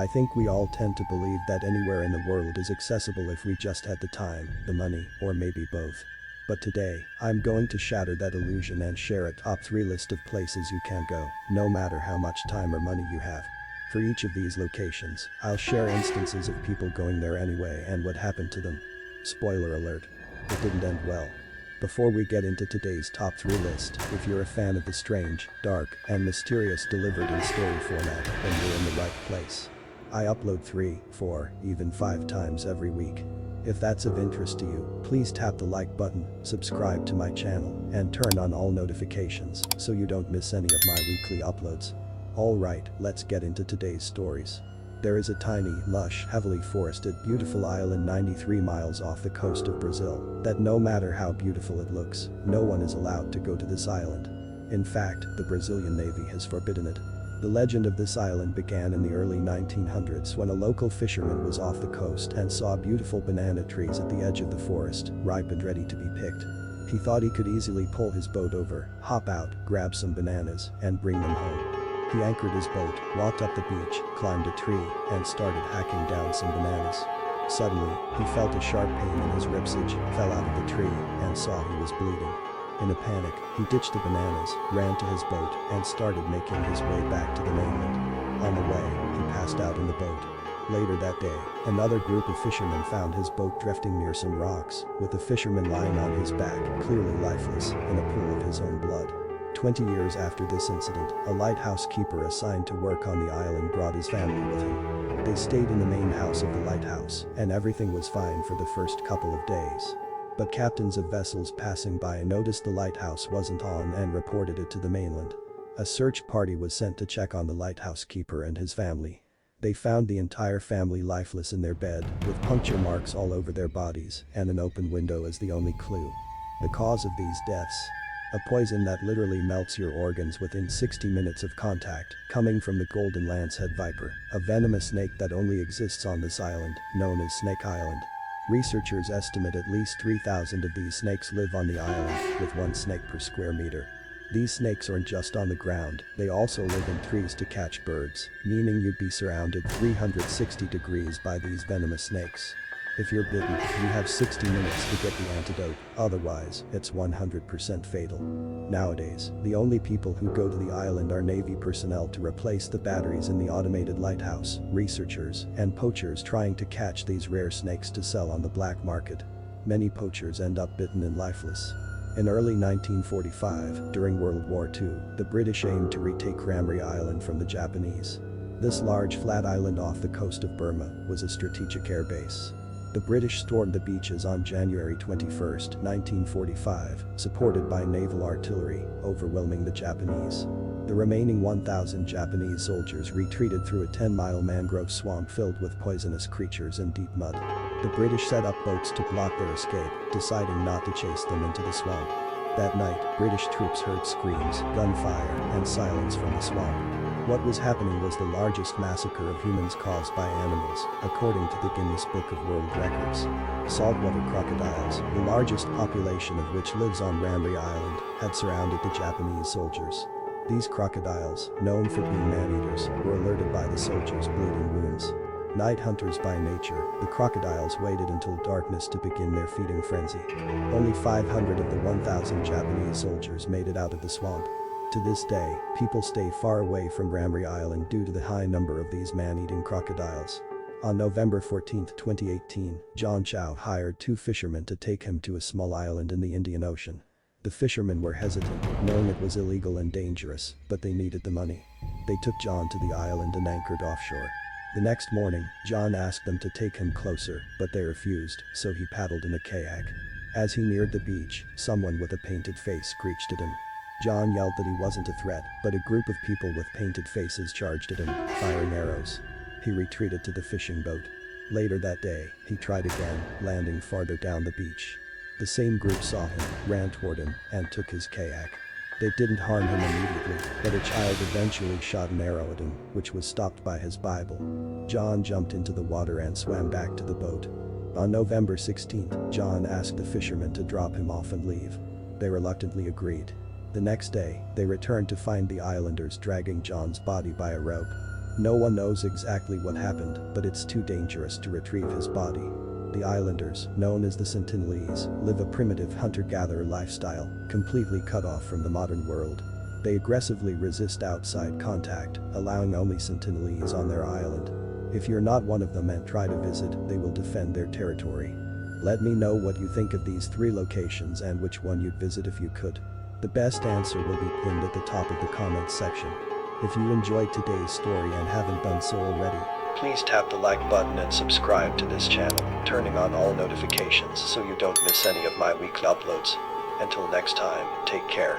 I think we all tend to believe that anywhere in the world is accessible if we just had the time, the money, or maybe both. But today, I'm going to shatter that illusion and share a top 3 list of places you can go, no matter how much time or money you have. For each of these locations, I'll share instances of people going there anyway and what happened to them. Spoiler alert. It didn't end well. Before we get into today's top 3 list, if you're a fan of the strange, dark, and mysterious delivered in story format, then you're in the right place. I upload 3, 4, even 5 times every week. If that's of interest to you, please tap the like button, subscribe to my channel, and turn on all notifications so you don't miss any of my weekly uploads. Alright, let's get into today's stories. There is a tiny, lush, heavily forested, beautiful island 93 miles off the coast of Brazil that no matter how beautiful it looks, no one is allowed to go to this island. In fact, the Brazilian Navy has forbidden it. The legend of this island began in the early 1900s when a local fisherman was off the coast and saw beautiful banana trees at the edge of the forest, ripe and ready to be picked. He thought he could easily pull his boat over, hop out, grab some bananas, and bring them home. He anchored his boat, walked up the beach, climbed a tree, and started hacking down some bananas. Suddenly, he felt a sharp pain in his ribcage, fell out of the tree, and saw he was bleeding. In a panic, he ditched the bananas, ran to his boat, and started making his way back to the mainland. On the way, he passed out in the boat. Later that day, another group of fishermen found his boat drifting near some rocks, with the fisherman lying on his back, clearly lifeless, in a pool of his own blood. 20 years after this incident, a lighthouse keeper assigned to work on the island brought his family with him. They stayed in the main house of the lighthouse, and everything was fine for the first couple of days. But captains of vessels passing by noticed the lighthouse wasn't on and reported it to the mainland. A search party was sent to check on the lighthouse keeper and his family. They found the entire family lifeless in their bed, with puncture marks all over their bodies, and an open window as the only clue. The cause of these deaths? A poison that literally melts your organs within 60 minutes of contact, coming from the golden lancehead viper, a venomous snake that only exists on this island, known as Snake Island. Researchers estimate at least 3,000 of these snakes live on the island, with 1 snake per square meter. These snakes aren't just on the ground, they also live in trees to catch birds, meaning you'd be surrounded 360 degrees by these venomous snakes. If you're bitten, you have 60 minutes to get the antidote, otherwise, it's 100% fatal. Nowadays, the only people who go to the island are Navy personnel to replace the batteries in the automated lighthouse, researchers, and poachers trying to catch these rare snakes to sell on the black market. Many poachers end up bitten and lifeless. In early 1945, during World War II, the British aimed to retake Ramri Island from the Japanese. This large flat island off the coast of Burma was a strategic air base. The British stormed the beaches on January 21, 1945, supported by naval artillery, overwhelming the Japanese. The remaining 1,000 Japanese soldiers retreated through a 10-mile mangrove swamp filled with poisonous creatures and deep mud. The British set up boats to block their escape, deciding not to chase them into the swamp. That night, British troops heard screams, gunfire, and silence from the swamp. What was happening was the largest massacre of humans caused by animals, according to the Guinness Book of World Records. Saltwater crocodiles, the largest population of which lives on Ramri Island, had surrounded the Japanese soldiers. These crocodiles, known for being man-eaters, were alerted by the soldiers' bleeding wounds. Night hunters by nature, the crocodiles waited until darkness to begin their feeding frenzy. Only 500 of the 1,000 Japanese soldiers made it out of the swamp. To this day, people stay far away from Ramri Island due to the high number of these man-eating crocodiles. On November 14, 2018, John Chow hired 2 fishermen to take him to a small island in the Indian Ocean. The fishermen were hesitant, knowing it was illegal and dangerous, but they needed the money. They took John to the island and anchored offshore. The next morning, John asked them to take him closer, but they refused, so he paddled in a kayak. As he neared the beach, someone with a painted face screeched at him. John yelled that he wasn't a threat, but a group of people with painted faces charged at him, firing arrows. He retreated to the fishing boat. Later that day, he tried again, landing farther down the beach. The same group saw him, ran toward him, and took his kayak. They didn't harm him immediately, but a child eventually shot an arrow at him, which was stopped by his Bible. John jumped into the water and swam back to the boat. On November 16, John asked the fishermen to drop him off and leave. They reluctantly agreed. The next day, they returned to find the islanders dragging John's body by a rope. No one knows exactly what happened, but it's too dangerous to retrieve his body. The islanders, known as the Sentinelese, live a primitive hunter-gatherer lifestyle, completely cut off from the modern world. They aggressively resist outside contact, allowing only Sentinelese on their island. If you're not one of them and try to visit, they will defend their territory. Let me know what you think of these 3 locations and which one you'd visit if you could. The best answer will be pinned at the top of the comments section. If you enjoyed today's story and haven't done so already, please tap the like button and subscribe to this channel, turning on all notifications so you don't miss any of my weekly uploads. Until next time, take care.